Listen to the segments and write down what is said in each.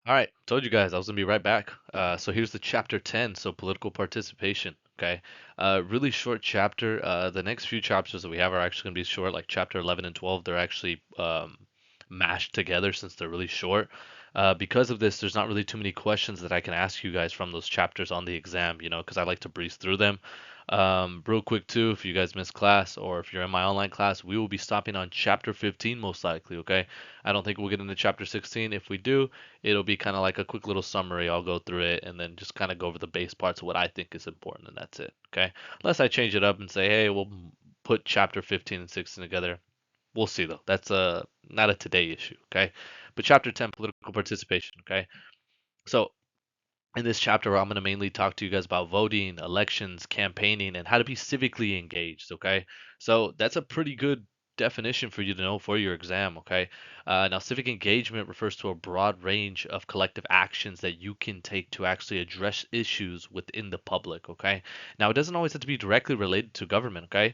All right, told you guys I was gonna be right back. So here's the chapter 10, so political participation. Okay, really short chapter. The next few chapters that we have are actually gonna be short, like chapter 11 and 12. They're actually mashed together since they're really short. Because of this, there's not really too many questions that I can ask you guys from those chapters on the exam, because I like to breeze through them. Real quick too, if you guys miss class or if you're in my online class, we will be stopping on chapter 15 most likely. Okay, I don't think we'll get into chapter 16. If we do, it'll be kind of like a quick little summary. I'll go through it and then just kind of go over the base parts of what I think is important, and that's it. Okay. Unless I change it up and say, hey, we'll put chapter 15 and 16 together. We'll see though. That's not a today issue. Okay. But chapter 10, political participation. Okay. So in this chapter, I'm going to mainly talk to you guys about voting, elections, campaigning, and how to be civically engaged. Okay, so that's a pretty good definition for you to know for your exam. Okay, now civic engagement refers to a broad range of collective actions that you can take to actually address issues within the public. Okay, now it doesn't always have to be directly related to government. Okay,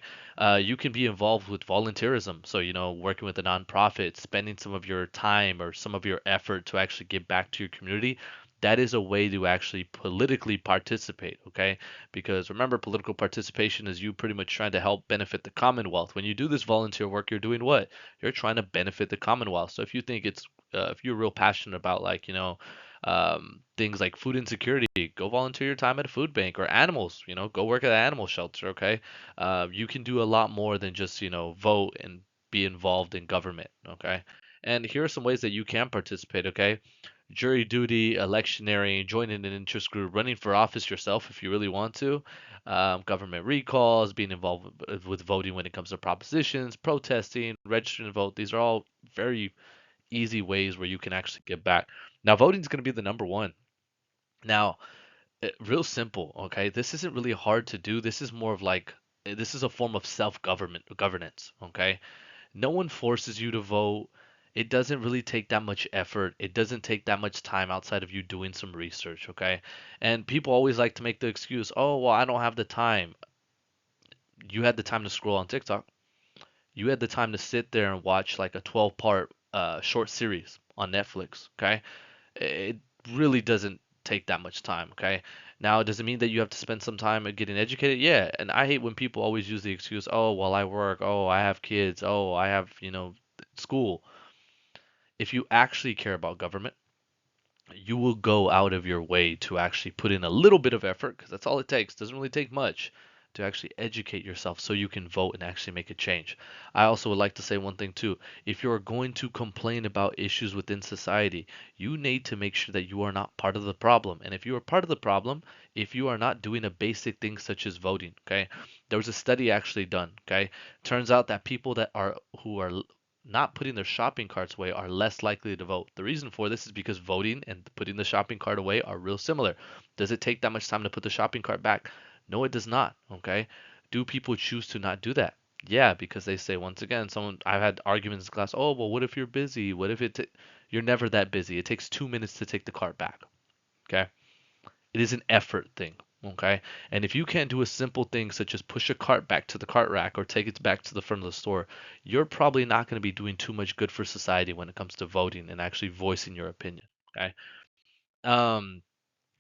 you can be involved with volunteerism, so working with a nonprofit, spending some of your time or some of your effort to actually give back to your community. That is a way to actually politically participate, okay? Because remember, political participation is you pretty much trying to help benefit the Commonwealth. When you do this volunteer work, you're doing what? You're trying to benefit the Commonwealth. So if you think if you're real passionate about like, things like food insecurity, go volunteer your time at a food bank or animals, go work at an animal shelter, okay? You can do a lot more than just, vote and be involved in government, okay? And here are some ways that you can participate, okay? Jury duty, electioneering, joining an interest group, running for office yourself if you really want to, government recalls, being involved with voting when it comes to propositions, protesting, registering to vote. These are all very easy ways where you can actually get back. Now, voting is going to be the number one. Now, real simple, okay? This isn't really hard to do. This is more of like, this is a form of self-government governance, okay? No one forces you to vote. It doesn't really take that much effort. It doesn't take that much time outside of you doing some research, okay? And people always like to make the excuse, oh, well, I don't have the time. You had the time to scroll on TikTok. You had the time to sit there and watch like a 12-part short series on Netflix, okay? It really doesn't take that much time, okay? Now, does it mean that you have to spend some time getting educated? Yeah, and I hate when people always use the excuse, oh, well, I work, oh, I have kids, oh, I have, school. If you actually care about government, you will go out of your way to actually put in a little bit of effort, because that's all it takes. Doesn't really take much to actually educate yourself so you can vote and actually make a change. I also would like to say one thing too. If you're going to complain about issues within society, you need to make sure that you are not part of the problem. And if you are part of the problem, if you are not doing a basic thing such as voting, okay? There was a study actually done, okay? Turns out that people that are who are not putting their shopping carts away are less likely to vote. The reason for this is because voting and putting the shopping cart away are real similar. Does it take that much time to put the shopping cart back? No, it does not. Okay. Do people choose to not do that? Yeah, because they say once again, someone I've had arguments in class. Oh, well, what if you're busy? What if you're never that busy? It takes 2 minutes to take the cart back. Okay. It is an effort thing, okay? And if you can't do a simple thing such as push a cart back to the cart rack or take it back to the front of the store, you're probably not going to be doing too much good for society when it comes to voting and actually voicing your opinion, okay? Um,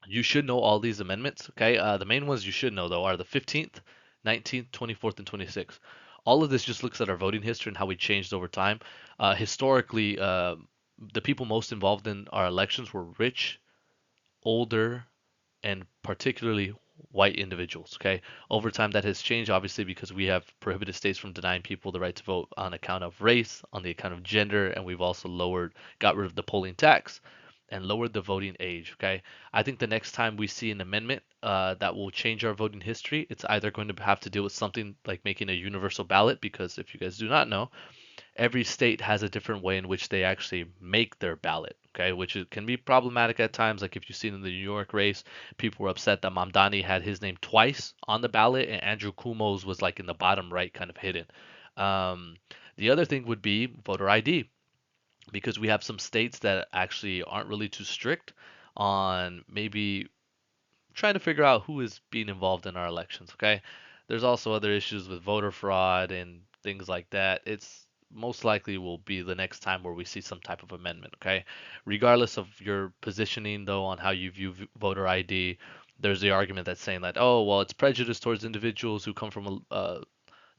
you should know all these amendments, okay? The main ones you should know though are the 15th, 19th, 24th, and 26th. All of this just looks at our voting history and how we changed over time. Historically, the people most involved in our elections were rich, older, and particularly white individuals. Okay, over time that has changed, obviously, because we have prohibited states from denying people the right to vote on account of race, on the account of gender, and we've also got rid of the polling tax and lowered the voting age. Okay, I think the next time we see an amendment that will change our voting history, it's either going to have to deal with something like making a universal ballot, because if you guys do not know, every state has a different way in which they actually make their ballot. Okay, which can be problematic at times. Like if you've seen in the New York race, people were upset that Mamdani had his name twice on the ballot and Andrew Cuomo's was like in the bottom right, kind of hidden. Um, the other thing would be voter ID, because we have some states that actually aren't really too strict on maybe trying to figure out who is being involved in our elections. Okay, there's also other issues with voter fraud and things like that. most likely will be the next time where we see some type of amendment. Okay, regardless of your positioning though on how you view voter ID, there's the argument that's saying that, oh well, it's prejudice towards individuals who come from a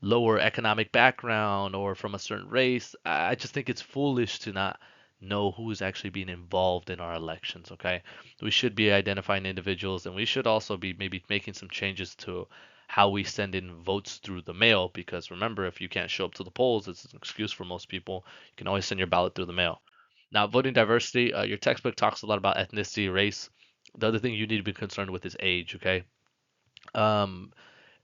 lower economic background or from a certain race. I just think it's foolish to not know who is actually being involved in our elections, okay? We should be identifying individuals, and we should also be maybe making some changes to how we send in votes through the mail, because remember, if you can't show up to the polls, it's an excuse for most people. You can always send your ballot through the mail. Now, voting diversity, your textbook talks a lot about ethnicity, race. The other thing you need to be concerned with is age, okay? Um,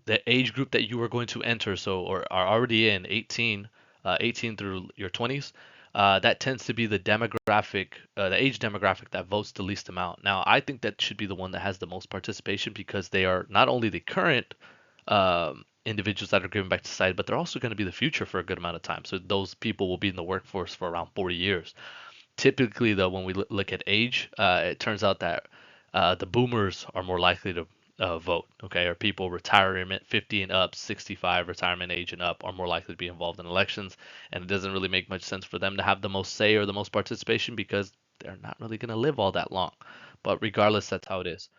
the age group that you are going to enter, so or are already in 18, 18 through your 20s, that tends to be the age demographic that votes the least amount. Now, I think that should be the one that has the most participation because they are not only the current individuals that are giving back to society, but they're also going to be the future for a good amount of time. So those people will be in the workforce for around 40 years. Typically, though, when we look at age, it turns out that the boomers are more likely to vote, okay, or people retirement 50 and up, 65 retirement age and up are more likely to be involved in elections. And it doesn't really make much sense for them to have the most say or the most participation because they're not really going to live all that long. But regardless, that's how it is.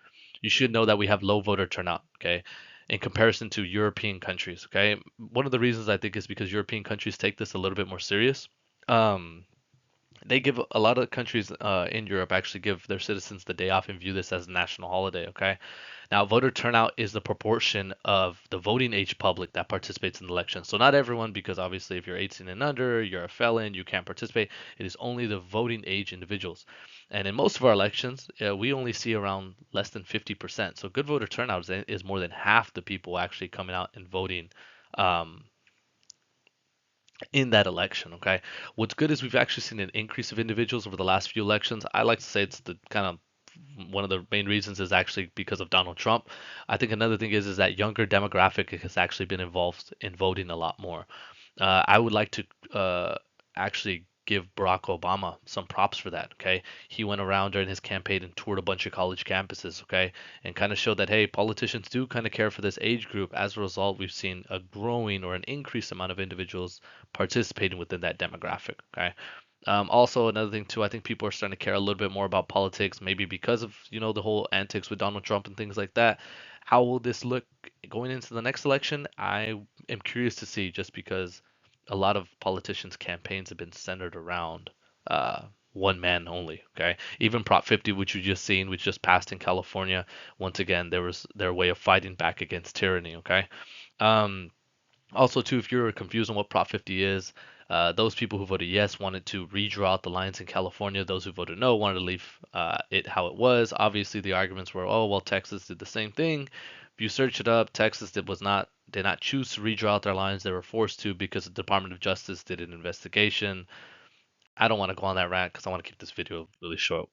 You should know that we have low voter turnout, okay, in comparison to European countries, okay. One of the reasons I think is because European countries take this a little bit more serious. Um, they give a lot of countries in Europe actually give their citizens the day off and view this as a national holiday. Okay, now voter turnout is the proportion of the voting age public that participates in the election. So not everyone, because obviously if you're 18 and under, you're a felon, you can't participate. It is only the voting age individuals. And in most of our elections, we only see around less than 50%. So good voter turnout is more than half the people actually coming out and voting. Um, in that election. Okay, what's good is we've actually seen an increase of individuals over the last few elections. I like to say it's the kind of one of the main reasons is actually because of Donald Trump. I think another thing is that younger demographic has actually been involved in voting a lot more. I would like to actually give Barack Obama some props for that. Okay, he went around during his campaign and toured a bunch of college campuses. Okay, and kind of showed that hey, politicians do kind of care for this age group. As a result, we've seen a growing or an increased amount of individuals participating within that demographic. Okay. Also, another thing too, I think people are starting to care a little bit more about politics, maybe because of the whole antics with Donald Trump and things like that. How will this look going into the next election? I am curious to see, just because a lot of politicians' campaigns have been centered around uh, one man only. Okay, even Prop 50, which we just seen, which just passed in California. Once again, there was their way of fighting back against tyranny. Okay. Um, Also, too, if you're confused on what Prop 50 is, those people who voted yes wanted to redraw out the lines in California. Those who voted no wanted to leave it how it was. Obviously, the arguments were, oh, well, Texas did the same thing. If you search it up, Texas did not choose to redraw out their lines. They were forced to because the Department of Justice did an investigation. I don't want to go on that rant because I want to keep this video really short.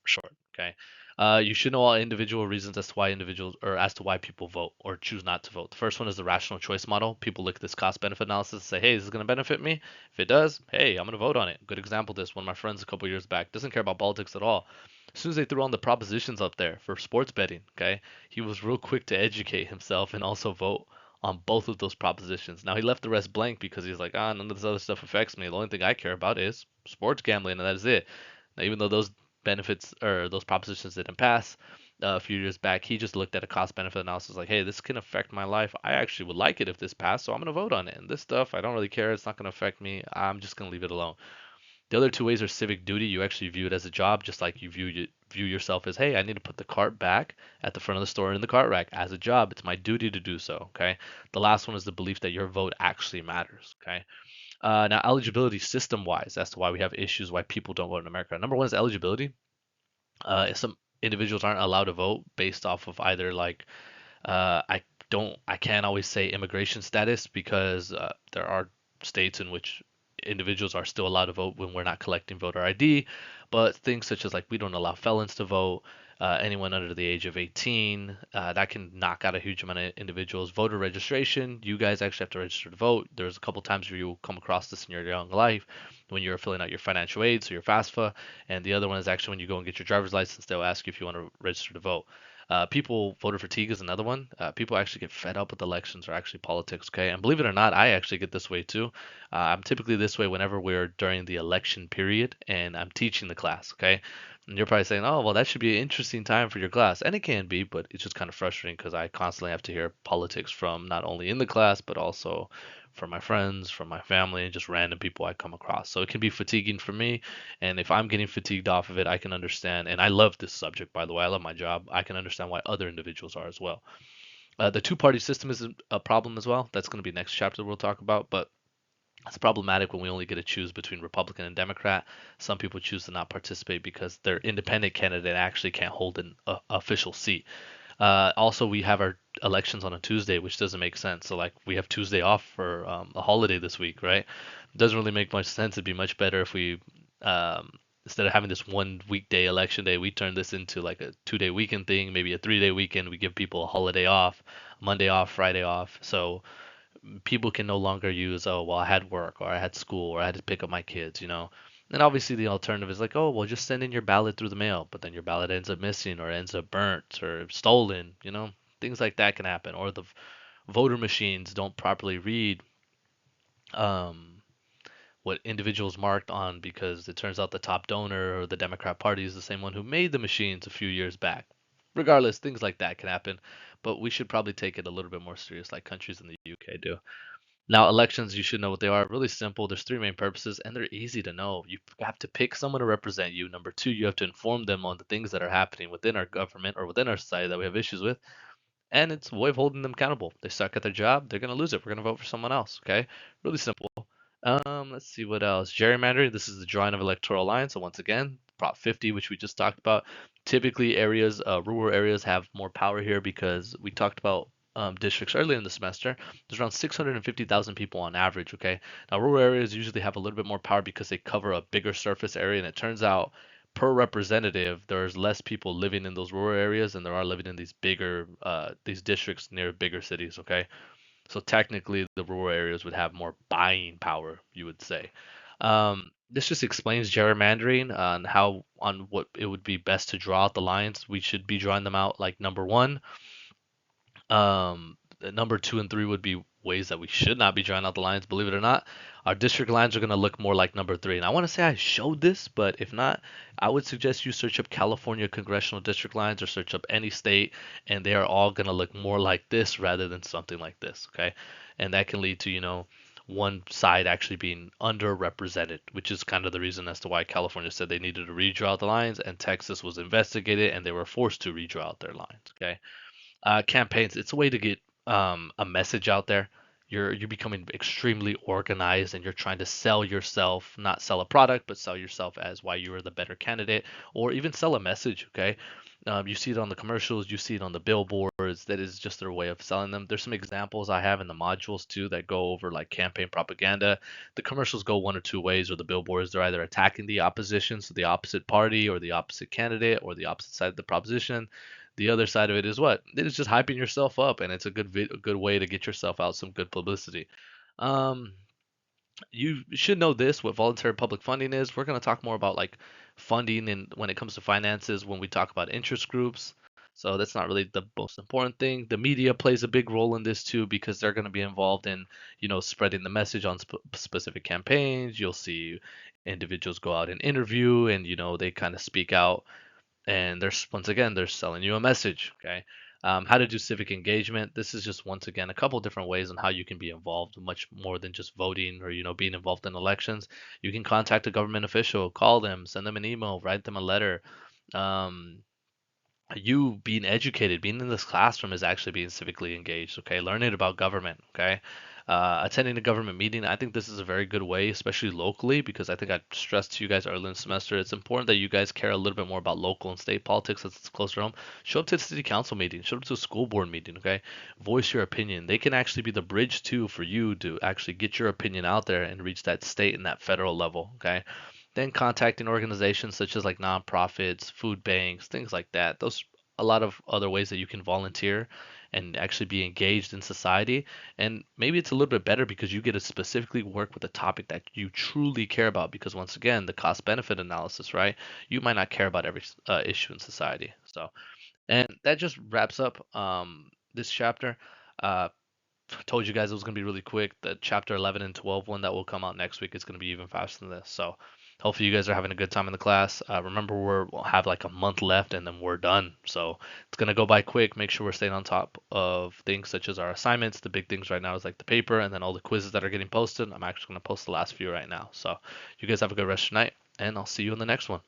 Okay. You should know all individual reasons as to why individuals or as to why people vote or choose not to vote. The first one is the rational choice model. People look at this cost benefit analysis and say, hey, is this going to benefit me? If it does, hey, I'm going to vote on it. Good example of this. One of my friends a couple years back doesn't care about politics at all. As soon as they threw on the propositions up there for sports betting, okay, he was real quick to educate himself and also vote on both of those propositions. Now he left the rest blank because he's like, none of this other stuff affects me. The only thing I care about is sports gambling, and that is it. Now, even though those benefits or those propositions didn't pass a few years back, he just looked at a cost benefit analysis like, hey, this can affect my life. I actually would like it if this passed, so I'm going to vote on it. And this stuff, I don't really care. It's not going to affect me. I'm just going to leave it alone. The other two ways are civic duty. You actually view it as a job, just like you view yourself as, hey, I need to put the cart back at the front of the store in the cart rack as a job. It's my duty to do so. Okay. The last one is the belief that your vote actually matters. Okay. Now, eligibility system wise, as to why we have issues why people don't vote in America. Number one is eligibility. Some individuals aren't allowed to vote based off of either like I can't always say immigration status because there are states in which individuals are still allowed to vote when we're not collecting voter ID. But things such as like we don't allow felons to vote, anyone under the age of 18, that can knock out a huge amount of individuals. Voter registration, you guys actually have to register to vote. There's a couple times where you'll come across this in your young life when you're filling out your financial aid, so your FAFSA, and the other one is actually when you go and get your driver's license, they'll ask you if you want to register to vote. People voter fatigue is another one. People actually get fed up with elections or actually politics. Okay, and believe it or not, I actually get this way too. I'm typically this way whenever we're during the election period and I'm teaching the class. Okay, and you're probably saying, "Oh, well, that should be an interesting time for your class," and it can be, but it's just kind of frustrating because I constantly have to hear politics from not only in the class but also from my friends, from my family, and just random people I come across. So it can be fatiguing for me, and if I'm getting fatigued off of it, I can understand. And I love this subject, by the way. I love my job. I can understand why other individuals are as well. The two-party system is a problem as well. That's going to be next chapter we'll talk about, but it's problematic when we only get to choose between Republican and Democrat. Some people choose to not participate because their independent candidate actually can't hold an official seat. Also, we have our elections on a Tuesday, which doesn't make sense. So, like, we have Tuesday off for a holiday this week, right? Doesn't really make much sense. It'd be much better if we, instead of having this one weekday election day, we turn this into like a 2 day weekend thing, maybe a 3 day weekend. We give people a holiday off, Monday off, Friday off. So people can no longer use, oh, well, I had work or I had school or I had to pick up my kids. And obviously the alternative is like, oh, well, just send in your ballot through the mail, but then your ballot ends up missing or ends up burnt or stolen. Things like that can happen. Or the voter machines don't properly read um, what individuals marked on because it turns out the top donor or the Democrat Party is the same one who made the machines a few years back. Regardless, things like that can happen, but we should probably take it a little bit more serious like countries in the UK do. Now, elections, you should know what they are. Really simple. There's three main purposes, and they're easy to know. You have to pick someone to represent you. Number two, you have to inform them on the things that are happening within our government or within our society that we have issues with. And it's a way of holding them accountable. They suck at their job, they're going to lose it. We're going to vote for someone else. Okay? Really simple. Let's see what else. Gerrymandering. This is the drawing of electoral lines. So once again, Prop 50, which we just talked about. Typically, rural areas have more power here because we talked about districts earlier in the semester. There's around 650,000 people on average. Okay. Now, rural areas usually have a little bit more power because they cover a bigger surface area, and it turns out per representative, there's less people living in those rural areas than there are living in these districts near bigger cities. Okay. So technically, the rural areas would have more buying power, you would say. This just explains gerrymandering on what it would be best to draw out the lines. We should be drawing them out like number one. Number two and three would be ways that we should not be drawing out the lines. Believe it or not, our district lines are going to look more like number three. And I want to say I showed this, but if not, I would suggest you search up California congressional district lines or search up any state, and they are all going to look more like this rather than something like this. Okay, and that can lead to one side actually being underrepresented, which is kind of the reason as to why California said they needed to redraw the lines, and Texas was investigated and they were forced to redraw out their lines. Okay, campaigns. It's a way to get a message out there. You're becoming extremely organized, and you're trying to sell yourself, not sell a product, but sell yourself as why you are the better candidate, or even sell a message. Okay, you see it on the commercials, you see it on the billboards. That is just their way of selling them. There's some examples I have in the modules too that go over like campaign propaganda. The commercials go one or two ways, or the billboards. They're either attacking the opposition, so the opposite party, or the opposite candidate, or the opposite side of the proposition. The other side of it is what? It is just hyping yourself up, and it's a good way to get yourself out some good publicity. Um, you should know this, what voluntary public funding is. We're going to talk more about like funding and when it comes to finances when we talk about interest groups. So that's not really the most important thing. The media plays a big role in this too because they're going to be involved in, spreading the message on specific campaigns. You'll see individuals go out and interview and they kind of speak out, and there's once again they're selling you a message. Okay, how to do civic engagement. This is just once again a couple different ways on how you can be involved, much more than just voting or being involved in elections. You can contact a government official, call them, send them an email, write them a letter. um, you being educated, being in this classroom is actually being civically engaged. Okay, learning about government. Okay, attending a government meeting. I think this is a very good way, especially locally, because I think I stressed to you guys earlier in the semester. It's important that you guys care a little bit more about local and state politics as it's closer to home. Show up to the city council meeting. Show up to a school board meeting. Okay, voice your opinion. They can actually be the bridge too for you to actually get your opinion out there and reach that state and that federal level. Okay, Then contacting organizations such as like nonprofits, food banks, things like that. Those a lot of other ways that you can volunteer and actually be engaged in society. And maybe it's a little bit better because you get to specifically work with a topic that you truly care about. Because once again, the cost benefit analysis, right? You might not care about every issue in society. So, and that just wraps up this chapter. Uh, told you guys it was going to be really quick. The chapter 11 and 12 one that will come out next week is going to be even faster than this. So hopefully you guys are having a good time in the class. Remember, we'll have like a month left and then we're done. So it's going to go by quick. Make sure we're staying on top of things such as our assignments. The big things right now is like the paper and then all the quizzes that are getting posted. I'm actually going to post the last few right now. So you guys have a good rest of your night and I'll see you in the next one.